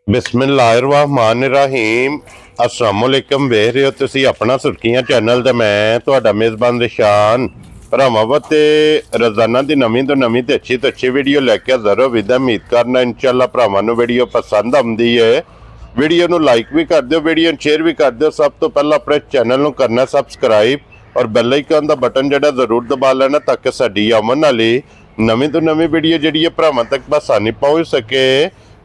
बिस्मिल्लाहिर्रहमानिर्रहीम अस्सलामुअलैकुम वेख रहे हो तुसी अपना सुर्खियां चैनल ते मैं तुहाडा मेज़बान रिशान भरावां वास्ते रोजाना की नवीं तो नवीं ते अच्छी वीडियो लैके हाज़र हो। विद उम्मीद करना इंशाअल्लाह भरावां नूं वीडियो पसंद आउंदी है। वीडियो नूं लाइक भी कर दिओ, वीडियो नूं शेयर भी कर दिओ। सब तो पहला अपने चैनल नूं करना सबसक्राइब और बैल आइकन दा बटन जिहड़ा जरूर दबा लेना ताकि साडी आउण वाली नवीं तो नवीं वीडियो जिहड़ी है भरावां तक बसानी पहुँच सके।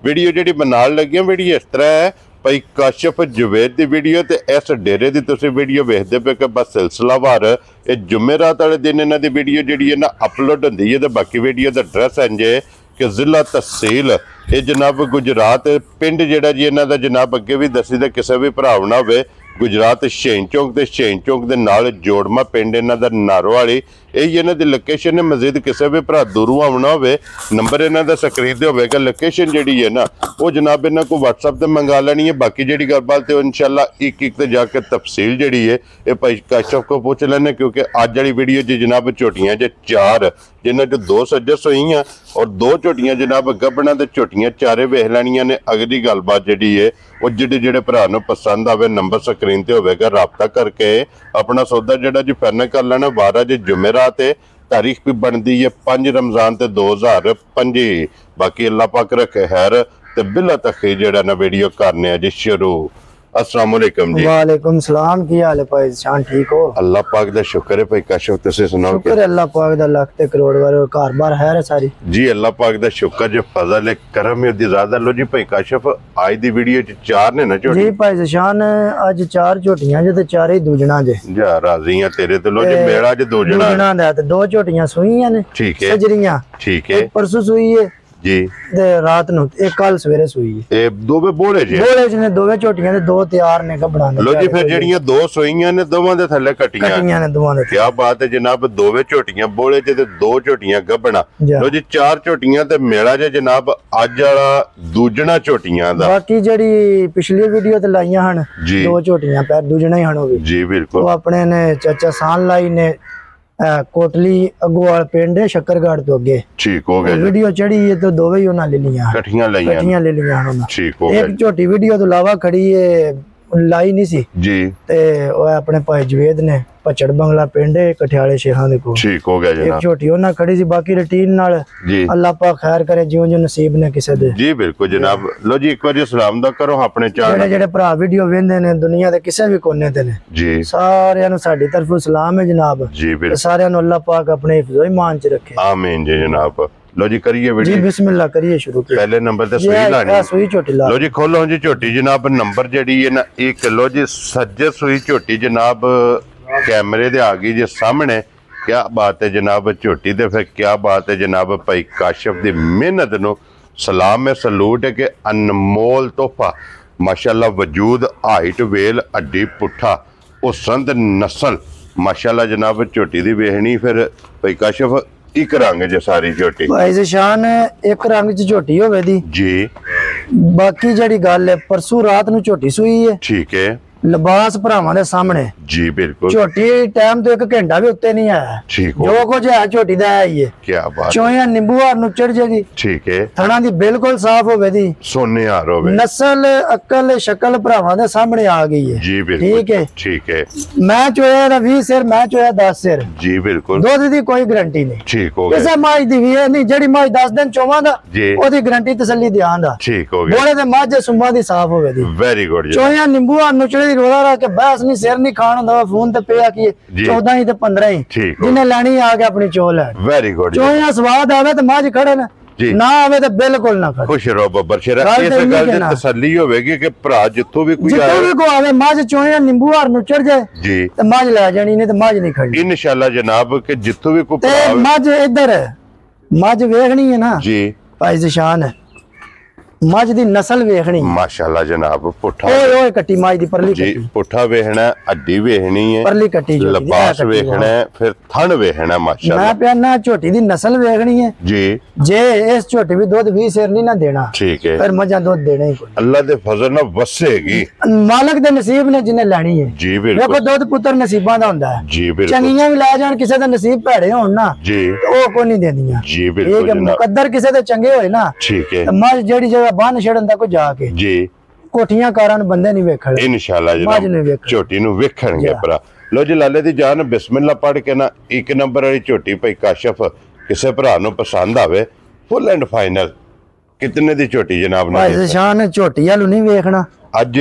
वीडियो जी बनाने लगी वीडियो इस तरह है भाई काशिफ जवेद की वीडियो तो इस डेरे की तुम वीडियो वेखते पे कि बस सिलसिलावार ये जुमेरात वाले दिन इन्हों की वीडियो जी ना अपलोड होंगी है। तो बाकी वीडियो का एड्रैस इंज है कि जिला तहसील ये जनाब गुजरात पिंड जोड़ा जी इन्हों का जनाब अगे भी दसी तो किसी भी भराव ना हो गुजरात शेन चौक के के नाल जोड़मा पिंड इन्हों का नारोवाली यही इन्हों की लोकेशन है। मजीद किसी भी भरा दूरों आना हो नंबर इन्हों का स्क्रीन होगा लोकेशन जी है ना वो जनाब इन्हों को WhatsApp से मंगा लेनी है। बाकी जी गलबात है इंशाल्लाह एक एक जाके तफसील जी है ये भाई काशिफ को पूछ लेने क्योंकि अज वाली वीडियो जी जनाब झोटियां जो 4 जिन्हों चो 2 सजस हुई और 2 झोटियां जनाब गबना तो झोटियां चारे वेख लैनियां ने। अगली गलबात जी है वो जिहड़े भरा नूं पसंद आवे नंबर स्क्रीन ते होगा राबता करके अपना सौदा जिहड़ा जी फाइनल कर लेना। 12 जी जुमेरात है, तारीख भी बनती है 5 रमजान ते 2025। बाकी अल्लाह पाक रखे खैर ते बिला तखी जिहड़ा ना वीडियो करने जी शुरू। अस्सलाम वालेकुम जी। वालेकुम सलाम। की हाल है भाई जान? ठीक हो? अल्लाह पाक दा शुक्र है भाई काशिफ तुसी सुनाओ? शुक्र है अल्लाह पाक दा लाख ते करोड़ वार घर बार है सारी जी। अल्लाह पाक दा शुक्र जो फजल है करम है ज्यादा। लो जी भाई काशिफ आज दी वीडियो च 4 ने ना झोटी जी भाई जान आज 4 झोटियां जे ते 4 ही दूजना जे जा राजी हां तेरे ते। लो जी मेरा ज दूजना दा ते 2 झोटियां सुईयां ने ठीक है सजरियां ठीक है परसों सुई है जी ते रात नु एक कल सवेरे सुई है। ए दोवे बोले जी ने दोवे झोटियां ते 2 तैयार ने कबड़ा ने। लो जी फिर जेड़ियां 2 सोईयां ने दोवां दे थल्ले कटियां ने दोवां दे। क्या बात है जनाब। दोवे झोटियां बोले जे ते 2 झोटियां गबना। लो जी 4 झोटियां ते मेला जे जनाब अज वाला दूजना झोटियां दा। बाकी जेड़ी पिछली वीडियो ते लाईयां हन 2 झोटियां पैर दूजना ही हन जी बिल्कुल। वो अपने ने चाचा सान लाई ने कोटली अगोवाल पिंड शक्करगढ़ तो अगे ठीक हो गया। वीडियो चढ़ी है तो दोवे ही उन्हें ले लिया कठियां ले लिया ठीक हो गया। एक छोटी वीडियो तो लावा खड़ी है लाई नहीं सी जी ते वो अपने भाई जवेद ने पचड़ बंगला पिंड कठियाले शेखां दे कोल ठीक हो गया जनाब। एक छोटी उन्हें खड़ी सी बाकी रूटीन नाल अल्लाह पाक खैर करे जिउं जो नसीब ने किसे दे जी बिल्कुल जनाब। लो जी एक बार सलाम दा करो अपने चैनल जेड़े भरा वीडियो वेंदे ने दुनिया दे किसे भी कोने ते ने जी सारियां नु साडी तरफों सलाम है जनाब जी बिल्कुल। सारियां नु अल्लाह पाक अपने हिफ्ज़ो ईमान च रखे आमीन जी जनाब। लो जी करिए वीडियो जी बिस्मिल्लाह करिए शुरू। पहले नंबर ते सुई लानी सुई झोटी ला। लो जी खोलो जी झोटी जनाब नंबर जेडी है ना एक। लो जी सज्जे सुई झोटी जनाब कैमरे दे आ गई जी सामने। क्या बात है जनाब झोटी दे फिर क्या बात है जनाब भाई काशिफ दी मेहनत नु सलाम है सलूट है कि अनमोल तोहफा माशाल्लाह वजूद हाइट वेल अड्डी पुठा उसंद नस्ल माशाल्लाह जनाब झोटी दी वेहनी फिर भाई काशिफ एक रंग जो सारी झोटी भाई शान एक रंग च झोटी होवे दी जी। बाकी जड़ी गल है परसों रात नु झोटी सुई है ठीक है लिबास भरावां दे सामने जी बिल्कुल। झोटी टाइम तो 1 घंटा भी उत्ते नहीं आया ठीक हो जो कुछ है झोटी दा है ये क्या बात। चोया नींबू हार नु चढ़ जाएगी ठीक है। थणा दी बिल्कुल साफ होवे दी सोने हार होवे नस्ल अकल शक्ल भरावां दे सामने आ गई है जी बिल्कुल ठीक है। मैं चोया दा 20 सिर मैं चोया 10 सिर जी बिल्कुल। दूध दी कोई गारंटी नहीं ठीक हो गया। किसे माज दी भी है नहीं जेड़ी माज 10 दिन चोवां दा ओदी गारंटी तसल्ली ध्यान दा ठीक हो गया। बोले ते माज सुंबा दी साफ होवे दी वेरी गुड। चोया नींबू हार नु चढ़ रोदा रहा के बस नहीं सिर नहीं खान होंदा फोन ते पे की 14 ही ते 15 ही जिन्हें लेनी आ के अपनी चोल है वेरी गुड। चोया स्वाद आवे ते माज खड़े ना ना आवे ते बिल्कुल ना खड़े खुश रहो बब्बर शेरा। इस गल दी तसल्ली होवेगी कि भरा जित्थों भी कोई आवे माज चोया नींबू हार नु चढ़ जाए जी ते माज ले जानी नहीं ते माज नहीं खड़ी इंशाल्लाह जनाब के जित्थों भी कोई ते माज इधर माज वेखनी है ना जी भाई जिशान है मज दी नस्ल वेखनी माशाल्लाह जनाब पुठा ओए ओए कट्टी मज दी परली जी पुठा वेखना अड्डी वेखनी है परली कट्टी जो लिबास वेखना फिर थन वेखना माशाल्लाह। मैं प्याना झोटी दी नस्ल वेखनी है जी जे इस झोटी भी दूध 20 सिर नहीं ना देना ठीक है फिर मजा दूध देना ही कोई अल्लाह दे फजल ना वसेगी मालिक दे नसीब ने जिन्ने लेनी है जी बिल्कुल। देखो दूध पुत्र नसीबां दा हुंदा है जी बिल्कुल। चंगियां भी ले जान किसे दा नसीब भैड़े होण ना जी ओ कोई नहीं देंदियां जी बिल्कुल। मुकद्दर किसे दे चंगे होए ना ठीक है मज जेड़ी वाला बन छड़न दा कोई जाके जी कोठियां कारां बंदे नहीं वेखण इंशाल्लाह मज नहीं वेखण झोटी नु वेखणगे भरा लो जी लाले दी जान बिस्मिल्लाह पढ़ के ना 1 नंबर वाली झोटी भाई काशिफ किसे भरा नु पसंद आवे फुल एंड फाइनल कितने दी झोटी जनाब ने भाई शान झोटी वालू नहीं वेखना अज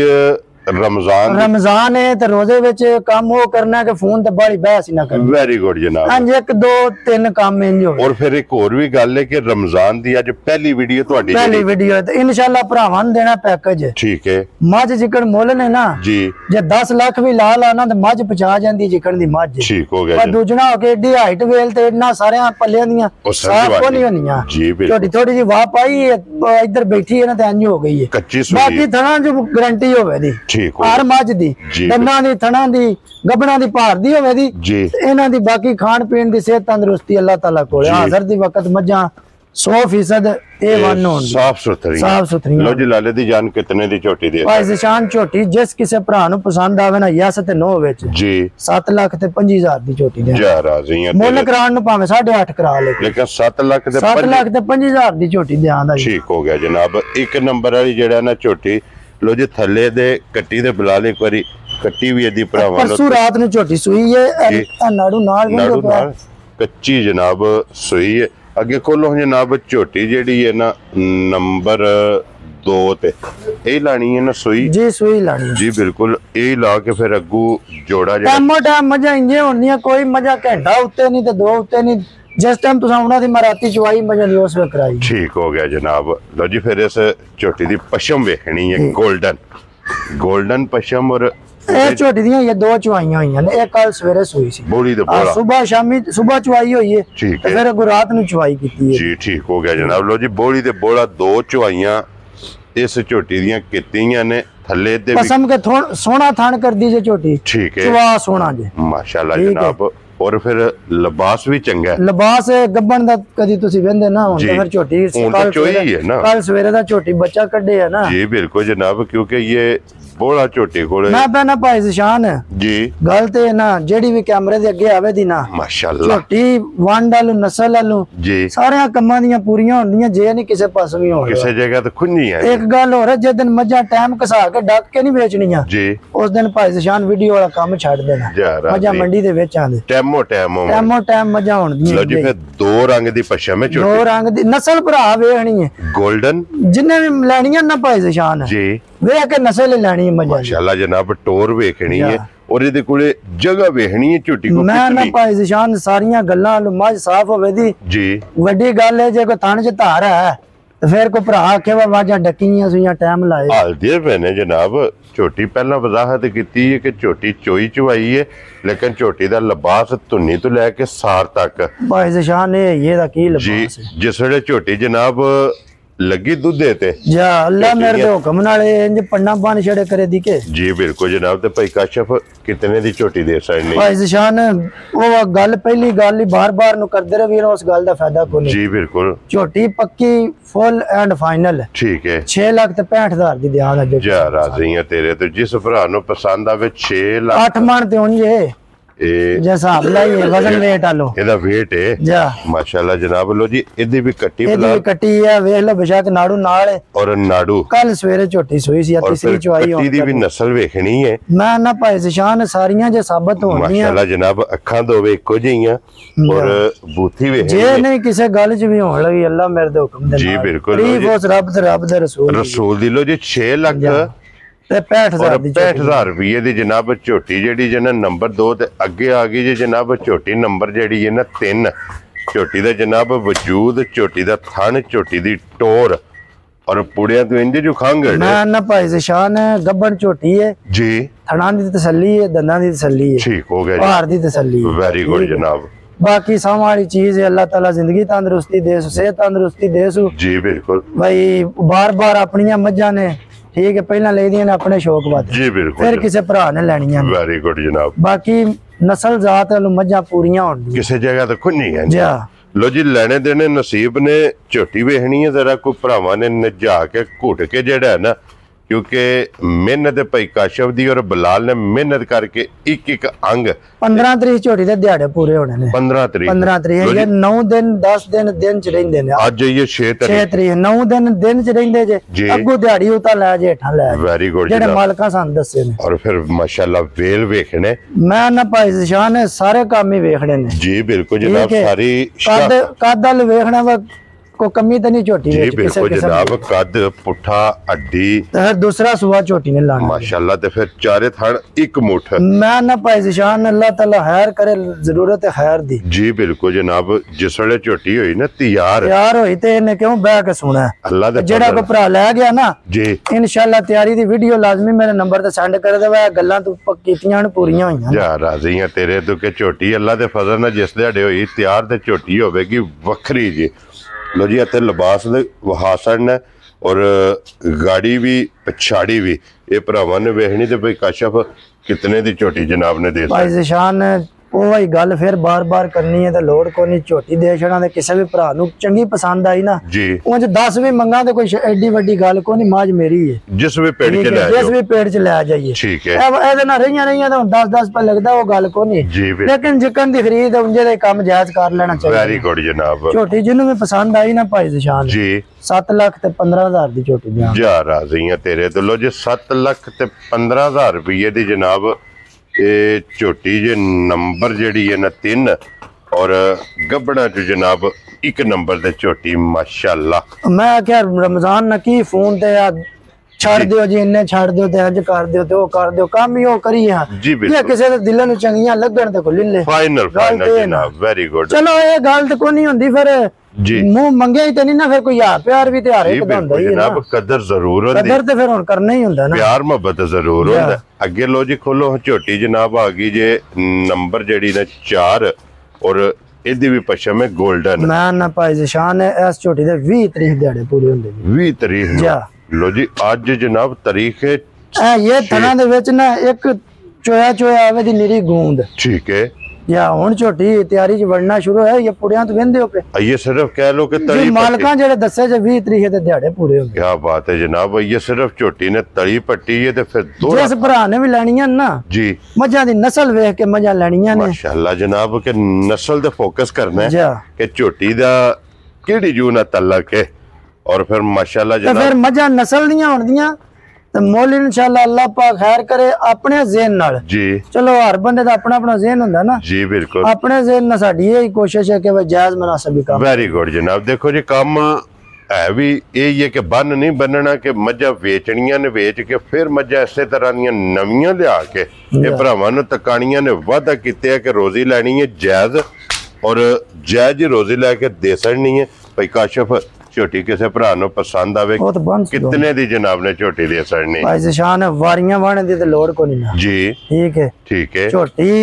रमजान है ते रोजे विच काम वो करना कि फोन ते बड़ी बहस ही ना करनी वेरी गुड जनाब हां 1 2 3 काम इंज हो और फिर एक और भी गल है कि रमजान दी आज पहली वीडियो ਤੁਹਾਡੀ पहली वीडियो ते इंशाल्लाह भरावां ਨੂੰ देना पैकेज ठीक है मझ जिकण मुੱਲ ने ना जी जे 10 लाख भी ला ला ना ते मझ पचा ਜਾਂਦੀ जिकण ਦੀ मझ ठीक हो गया पर दूजना हो के ਏਡੀ ਹਾਈਟ ਵੇਲ ਤੇ ਇੰਨਾ ਸਾਰਿਆਂ ਪੱਲਿਆਂ ਦੀਆਂ ਸਾਫ ਕੋ ਨਹੀਂ ਹੋਣੀਆਂ ਜੀ ਛੋਟੀ ਥੋੜੀ ਜੀ ਵਾਹ ਪਾਈ ਇੱਧਰ ਬੈਠੀ ਹੈ ਨਾ ਤੇ ਇੰਜ ਹੋ ਗਈ ਹੈ ਕੱਚੀ ਸੂਈ ਬਾਕੀ ਥਣਾ ਜੋ ਗਾਰੰਟੀ ਹੋਵੇ ਦੀ ਠੀਕ ਹੋ ਮੱਝ ਦੀ ਦੰਦਾਂ ਦੀ ਥਣਾ ਦੀ ਗੱਬਣਾ ਦੀ ਭਾਰ ਦੀ ਹੋਵੇ ਦੀ ਇਹਨਾਂ ਦੀ ਬਾਕੀ ਖਾਣ ਪੀਣ ਦੀ ਸਿਹਤ ਤੰਦਰੁਸਤੀ ਅੱਲਾਹ ਤਾਲਾ ਕੋਲ ਹਾਜ਼ਰ ਦੀ ਵਕਤ ਮੱਝਾਂ 100% A1 ਹੋਣ ਸਾਫ ਸੁਥਰੀ ਲੋ ਜੀ ਲਾਲੇ ਦੀ ਜਾਨ ਕਿਤਨੇ ਦੀ ਝੋਟੀ ਦੇ ਭਾਈ ਜ਼ਸ਼ਾਨ ਝੋਟੀ ਜਿਸ ਕਿਸੇ ਭਰਾ ਨੂੰ ਪਸੰਦ ਆਵੇ ਨਾ ਯਸ ਤੇ ਨੋ ਵਿੱਚ ਜੀ 7 ਲੱਖ ਤੇ 50,000 ਦੀ ਝੋਟੀ ਦੇ ਜਾ ਰਾਜ਼ੀ ਆ ਮੁੱਲ ਕਰਾਉਣ ਨੂੰ ਭਾਵੇਂ 8.5 ਕਰਾ ਲੇ ਲੇਕਿਨ 7 ਲੱਖ ਤੇ 50,000 ਦੀ ਝੋਟੀ ਦੇ ਆਂਦਾ ਠੀਕ ਹੋ ਗਿਆ ਜਨਾਬ 1 ਨੰਬਰ ਵਾਲੀ ਜਿਹੜਾ ਨਾ ਝੋਟੀ लो जी थले दे कट्टी दे बुला ले एक बारी कट्टी भी यदि भरावां परसों रात नु झोटी सूई है नाड़ू नाल कच्ची जनाब सूई है अगे खोलो जनाब झोटी जेड़ी है ना नंबर 2 ते ए लानी है ना सूई सूई लानी जी बिल्कुल ए ला के फिर अगू जोड़ा टाइम मजा इंजे होनी कोई मजा घंटा उत्ते नहीं ते 2 उत्ते नहीं जिस टाइम तुसा उना दी मराती चवाई मजा नहीं उस वे कराई ठीक हो गया जनाब लो जी फिर इस झोटी दी पशम वेखनी है गोल्डन पशम और ਇਹ ਝੋਟੀ ਦੀਆਂ ਇਹ 2 ਚਵਾਈਆਂ ਹੋਈਆਂ ਨੇ ਇਹ ਕੱਲ ਸਵੇਰੇ ਸੂਈ ਸੀ ਬੋਲੀ ਦੇ ਬੋਲਾ ਸਵੇਰ ਸ਼ਾਮੀ ਸਵੇਰ ਚਵਾਈ ਹੋਈ ਹੈ ਤੇ ਫਿਰ ਅਗੋ ਰਾਤ ਨੂੰ ਚਵਾਈ ਕੀਤੀ ਹੈ ਜੀ ਠੀਕ ਹੋ ਗਿਆ ਜਨਾਬ ਲੋ ਜੀ ਬੋਲੀ ਦੇ ਬੋਲਾ 2 ਚਵਾਈਆਂ ਇਸ ਝੋਟੀ ਦੀਆਂ ਕੀਤੀਆਂ ਨੇ ਥੱਲੇ ਦੇ ਪਸਮ ਕੇ ਸੋਹਣਾ ਥਣ ਕਰਦੀ ਜੇ ਝੋਟੀ ਠੀਕ ਹੈ ਚਵਾ ਸੋਹਣਾ ਜੇ ਮਾਸ਼ਾਅੱਲਾ ਜਨਾਬ और फिर लिबास भी चंगा है लिबास गब्बन दा कदी तुसी वेंदे ना हुन फिर छोटी कल सवेरे दा छोटी बच्चा कड्डे है ना जी बिल्कुल जनाब क्योंकि ये बोला छोटी कोले मैं पहना भाई ज़शान जी गल ते ना जेडी भी कैमरे दे अगे आवे दी ना माशाअल्लाह छोटी वंड वालू नस्ल वालू जी सारे कम्मां दियां पूरीयां होंदियां जे नहीं किसे पास भी होण किसे जगह तो खुन्नी है एक गल हो जे दिन मज्जा टाइम कसा के डक के नहीं बेचणियां जी उस दिन भाई ज़शान वीडियो वाला काम छड़ देना मज्जा मंडी दे विच आंदे टाइम मजा होण दी लो जी फिर 2 रंग दी पशम है छोटी 2 रंग दी नस्ल भरा वेखनी है गोल्डन जिन्ने भी लेनियां ना भाई ज़शान जी वेख के नस्ल लेनी है मजा माशाल्लाह जनाब टोर वेखनी है और ਇਹਦੇ ਕੋਲੇ ਜਗ੍ਹਾ ਵੇਖਣੀ ਹੈ ਝੋਟੀ ਕੋ ਮੈਂ ਨਾ ਭਾਈ ज़शान ਸਾਰੀਆਂ ਗੱਲਾਂ ਮੱਝ ਸਾਫ਼ ਹੋਵੇ ਦੀ ਜੀ ਵੱਡੀ ਗੱਲ ਹੈ ਜੇ ਕੋਈ ਥਣ ਚ ਧਾਰ ਹੈ ਤੇ ਫਿਰ ਕੋ ਭਰਾ ਆਖੇ ਵਾ ਵਾਜਾਂ ਡੱਕੀਆਂ ਸੂਈਆਂ ਟਾਈਮ ਲਾਏ ਹਾਲਦੇ ਪਏ ਜਨਾਬ ਝੋਟੀ ਪਹਿਲਾਂ ਵਜ਼ਾਹਤ ਕੀਤੀ ਹੈ ਕਿ ਝੋਟੀ ਚੋਈ ਚਵਾਈ ਹੈ ਲੇਕਿਨ ਝੋਟੀ ਦਾ ਲਿਬਾਸ ਧੁੰਨੀ ਤੋਂ ਲੈ ਕੇ ਸਾਰ ਤੱਕ ਭਾਈ ज़शान ਇਹ ਦਾ ਕੀ ਲਿਬਾਸ ਹੈ ਜਿਸ ਵੇਲੇ ਝੋਟੀ ਜਨਾਬ लगी दूधे ते जा अल्लाह मेरे दे हुक्म नाल इंज पन्ना बन छड़े करे दी के जी बिल्कुल जनाब ते भाई काशिफ कितने दी छोटी दे सकनी भाई ज़शान वो गल पहली गल ही बार-बार नु करदे रहे उस गल दा फायदा कोनी जी बिल्कुल छोटी पक्की फुल एंड फाइनल ठीक है 6 लाख ते 65000 दी ध्यान है जा राजी है तेरे तो जिस भरा नु पसंद आवे 6 लाख 8 मन ते उंज है जैसा लाई है वजन वेट आलो ਇਹਦਾ weight ਹੈ ਜਾ ਮਾਸ਼ਾਅੱਲਾ ਜਨਾਬ ਲੋ ਜੀ ਇਹਦੀ ਵੀ ਕੱਟੀ ਹੈ ਵੇਖ ਲੋ ਬੇਸ਼ੱਕ ਨਾੜੂ ਨਾਲ ਹੈ ਔਰ ਨਾੜੂ ਕੱਲ ਸਵੇਰੇ ਝੋਟੀ ਸੋਈ ਸੀ ਤੀਸਰੀ ਚਵਾਈ ਹੋਣੀ ਦੀ ਵੀ ਨਸਲ ਵੇਖਣੀ ਹੈ ਮੈਂ ਨਾ ਭਾਈ ज़शान ਸਾਰੀਆਂ ਜੇ ਸਾਬਤ ਹੋਣੀਆਂ ਮਾਸ਼ਾਅੱਲਾ ਜਨਾਬ ਅੱਖਾਂ ਦੋਵੇਂ ਇੱਕੋ ਜਿਹੀਆਂ ਔਰ ਬੂਥੀ ਵੇਖ ਜੇ ਨਹੀਂ ਕਿਸੇ ਗੱਲ ਚ ਵੀ ਹੋਣ ਲੱਗੀ ਅੱਲਾ ਮੇਰੇ ਦੇ ਹੁਕਮ ਦੇ ਨਾਲ ਜੀ ਬਿਲਕੁਲ ਤਾਰੀਫ ਉਸ ਰੱਬ ਦੇ ਰਸੂਲ ਦੀ ਲੋ ਜੀ 6 ਲੱਖ ਤੇ 65000 ਰੁਪਏ ਦੀ ਜਨਾਬ ਝੋਟੀ ਜਿਹੜੀ ਜਨਾ ਨੰਬਰ 2 ਤੇ ਅੱਗੇ ਆ ਗਈ ਜੇ ਜਨਾਬ ਝੋਟੀ ਨੰਬਰ ਜਿਹੜੀ ਹੈ ਨਾ 3 ਝੋਟੀ ਦਾ ਜਨਾਬ ਵਜੂਦ ਝੋਟੀ ਦਾ ਥਣ ਝੋਟੀ ਦੀ ਟੋਰ ਔਰ ਪੁੜਿਆਂ ਤੋਂ ਇੰਜ ਜੋ ਖੰਗੜ ਮੈਂ ਨਾ ਭਾਈ ज़शान ਗੱਬਣ ਝੋਟੀ ਹੈ ਜੀ ਥਣਾਂ ਦੀ ਤਸੱਲੀ ਹੈ ਦੰਦਾਂ ਦੀ ਤਸੱਲੀ ਹੈ ਠੀਕ ਹੋ ਗਿਆ ਭਾਰ ਦੀ ਤਸੱਲੀ ਹੈ ਵੈਰੀ ਗੁੱਡ ਜਨਾਬ बाकी साम वाली चीज है अल्लाह ताला जिंदगी तंदुरुस्ती दे सेहत तंदुरुस्ती दे जी बिल्कुल भाई बार-बार अपनी मज्जां ने ठीक है पहला ले दियां ने अपने शौक बात जी बिल्कुल फिर किसी भरा ने लेनियां वेरी गुड जनाब बाकी नस्ल जात वाली मज्जां पूरियां होंदी किसी जगह तो खुन्नी है जा लो जी लेने देने नसीब ने झोटी वेखनी है जरा कोई भरावां ने नजा के घुट के जेड़ा है ना क्योंकि मेहनत भाई काशफ दी और बिलाल ने मेहनत करके एक एक अंग 15 तरीक झोटी दे दिहाड़े पूरे होने ने 15 तरीक ये 9 दिन 10 दिन दिन च रहिंदे ने आज ये 6 तरीक 9 दिन च रहिंदे जे अगू दिहाड़ी उता ले जे हेठा ले वेरी गुड जेड़े मालका सान दसे ने और फिर माशाल्लाह वेल वेखने मैं ना भाई ज़िशान ने सारे काम ही वेखने ने जी बिल्कुल जनाब सारी कद वेखना वा को कमी तो नहीं झोटी जी बिल्कुल जनाब कद पुठा अड्डी दूसरा सुबह झोटी ने लाना माशाल्लाह ते फिर चारे थन एक मुठ मैं ना भाई ज़िशान अल्लाह ताला खैर करे जरूरत है खैर दी जी बिल्कुल जनाब जिस वेले झोटी होई ना तैयार होई ते इन्हें क्यों बह के सुना अल्लाह दे जेड़ा को भरा ले गया ना जी इंशाल्लाह तैयारी दी वीडियो लाजमी मेरे नंबर ते सेंड कर देवा गल्लां तू कीतियां न पूरीयां होईयां जा राजी हैं तेरे तो के झोटी अल्लाह दे फजल नाल जिस दिहाड़े होई तैयार ते झोटी होवेगी वखरी जी लो जी इतने लिबास वहासन है और गाड़ी भी पछाड़ी भी ये भरावान ने वेखनी तो भाई काशफ कितने दी झोटी जनाब ने दे भाई ज़िशान वही गल फिर बार बार करनी है तो लोड़ को नहीं झोटी दे छड़ा ते किसी भी भरा नु चंगी पसंद आई ना जी उंज 10 भी मंगा ते कोई एडी वड्डी गल को नहीं माज मेरी है जिस भी पेड़ च ले जिस भी पेड़ च ले जाइए ठीक है एदे ना रहियां तो 10 पर लगदा वो गल को नहीं जी लेकिन जिकन दी खरीद उंजे दे काम जायज कर लेना चाहिए वेरी गुड जनाब झोटी जिन्नू भी पसंद आई ना भाई ज़िशान जी 7 लाख ते 15,000 दी झोटी दियां जा राजी हैं तेरे तो लो जी 7 लाख ते 15,000 रुपये दी जनाब ये झोटी जे नंबर जेड़ी है ना 3 और गबड़ा च जनाब 1 नंबर दे झोटी माशाल्लाह मैं क्या रमजान न की फोन ते यार छड़ दियो जी इन्ने छड़ दियो ते अज कर दियो ते ओ कर दियो काम ही ओ करी हां जी बिल्कुल किसी दे दिल नु चंगियां लगन ते को ले ले फाइनल जनाब वेरी गुड चलो ये गल ते को नहीं हुंदी फिर जी मुंह मंगे ही ते नहीं ना फिर कोई यार प्यार भी ते हारे कदा हुंदा ही जनाब कदर जरूर होंदी कदर ते फिर हुन करना ही हुंदा ना प्यार मोहब्बत जरूर होंदा अगे लो जी खोलो झोटी जनाब आ गई जे नंबर जेड़ी ना 4 और इदी भी पश्चिम है गोल्डन मैं ना भाई ज़िशान इस झोटी दे 20 तरीक दिहाड़े पूरे हुंदे 20 तरीक लो जी आज जनाब तारीख है ये थना दे विच ना एक चोया आवे दी निरी गूंद ठीक है या हुन झोटी तैयारी च वड़ना शुरू है ये पुड़ियां तो वेंदे हो पे ये सिर्फ कह लो कि तली मालकां जेड़े दसे जे 20 तरीक दे दिहाड़े पूरे हो गए क्या बात है जनाब ये सिर्फ झोटी ने तली पट्टी है ते फिर दो जिस भरा ने भी लेनियां ना जी मझां दी नस्ल वेख के मझां लेनियां ने माशाल्लाह जनाब के नस्ल ते फोकस करना है कि झोटी दा केड़ी जू ना तलक है और फिर माशाल्लाह जनाब फिर मझां नस्ल दियां होंदियां ते मोल इंशाल्लाह अल्लाह पाक खैर करे अपने ज़हन नाल जी चलो हर बंदे दा अपना अपना ज़हन हुंदा ना जी बिल्कुल अपने ज़हन नाल साडी यही कोशिश है कि भाई जायज मुनासिब काम वेरी गुड जनाब देखो जी काम है भी यही है कि बन नहीं बनना कि मझां वेचनियां ने वेच के फिर मझां इसे तरह दियां नवीं लिया के ये भरावां नूं तकाणियां ने वादा कीते है कि रोजी लैनी है जायज और जायज रोजी लैके दे छड़नी है भाई काशफ झोटी किसी भरा नु पसंद आवे कितने दी जनाब ने झोटी दे छड़नी भाई ज़िशान वारियां वाहने दी ते लोड़ को नहीं ना जी ठीक है झोटी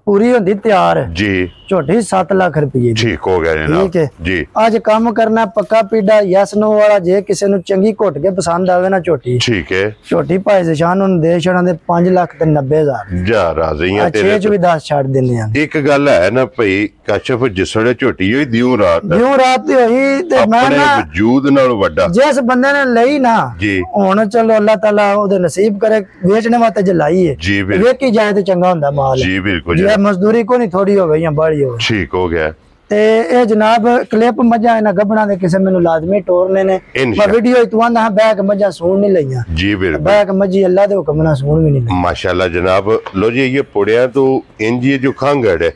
पूरी होंदी तैयार जी झोटी 7 लाख रुपये ठीक हो गया जनाब ठीक है जी आज काम करना पक्का पीड़ा यस नो वाला जे किसी नु चंगी घुट के पसंद आवे ना झोटी ठीक है झोटी भाई ज़िशान उन दे छड़ा दे 5 लाख ते 90,000 जा राजी हैं तेरे च भी 10 छाड़ देने हैं एक गल है ना भाई काशफ जिसड़े झोटी होई दियों रात होई ते मैं ना वजूद नाल वड्डा जिस बंदे ने लई ना जी हुन चलो अल्लाह ताला ओदे नसीब करे बेचने वास्ते जे लाई है जी वेखी जाए ते चंगा हुंदा माल जी बिल्कुल मजदूरी को नहीं थोड़ी हो गई या बड़ी हो ठीक हो गया ते ए जनाब क्लिप मजा इना गबना दे किसे मेनू लाजमी टोरने ने मैं वीडियो तू आंदा बैक मजा सुन नहीं लईया जी बिल्कुल बैक मजी अल्लाह दे हुक्म ना सुन भी नहीं माशाल्लाह जनाब लो जी ये पुड़िया तो इंज ये जो खांगड़ है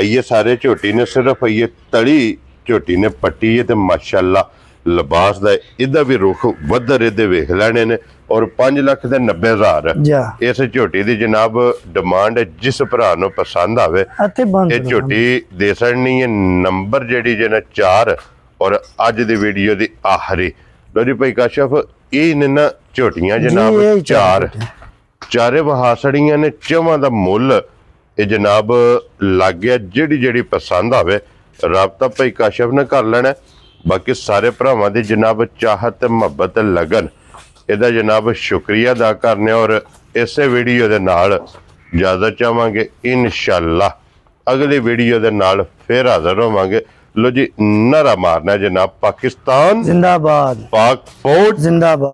ये सारे झोटी ने सिर्फ ये तली झोटी ने पट्टी है ते माशाल्लाह लिबास दा इदा भी रुख वधर इदे वेख लेने ने और 5 लाख ते 90,000 इस झोटी दी जनाब डिमांड है जिस भरा नु पसंद आवे ये झोटी दे छड़नी है नंबर जेडी जे ना 4 और अज दी वीडियो दी आखिरी लो जी भाई काशफ ये ने ना झोटियां जनाब 4 चारे वहासड़ियां ने चवां दा मुल ये जनाब लग गया जेडी जेडी पसंद आवे राबता भाई काशफ ने कर लेना बाकी सारे भरावां दी जनाब चाहत मुहब्बत लगन इहदा जनाब शुक्रिया अदा करने और इसे वीडियो दे नाल इजाजत चाहांगे इंशाअल्लाह अगली वीडियो दे नाल फिर हाजिर होवांगे लो जी नारा मारना जनाब पाकिस्तान जिंदाबाद पाक फौज जिंदाबाद।